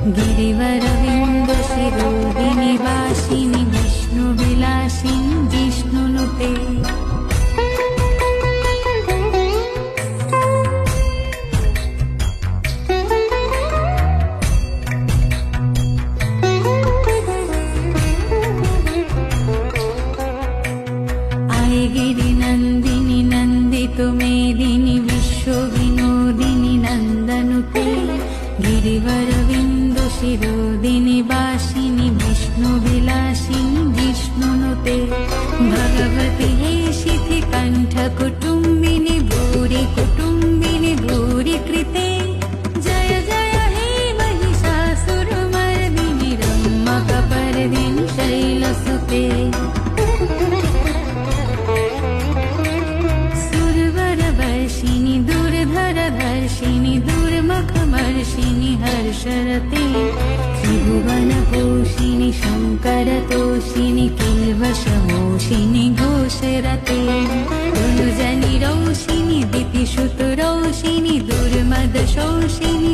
गिरिवरविन्दशिरोदिनि वासिनि विष्णुविलासिनि जिष्णुनुते गिरिनन्दिनि नन्दितुमेदिनि विश्वविनोदिनि नन्दनुते गिरिवरविन्दशिरोदिनि वासिनि विष्णुविलासिनि जिष्णुनुते भगवति हेशिति कण्ठकुटुम्बिनि भूरि कुटुम्बिनि भूरि कृते जय जय हे महिषासुरमर्दिनि रम्मकपर्दिनि शैलसुते दुर्धरधर्षिणि दुर्मुखमर्षिणि हर्षरते त्रिभुवनपोषिणि शङ्करतोषिणि किल्वशमोषिनि घोषरते तनुजनिरोषिणि दितिशुतरोषिणि दुर्मदशोषिनि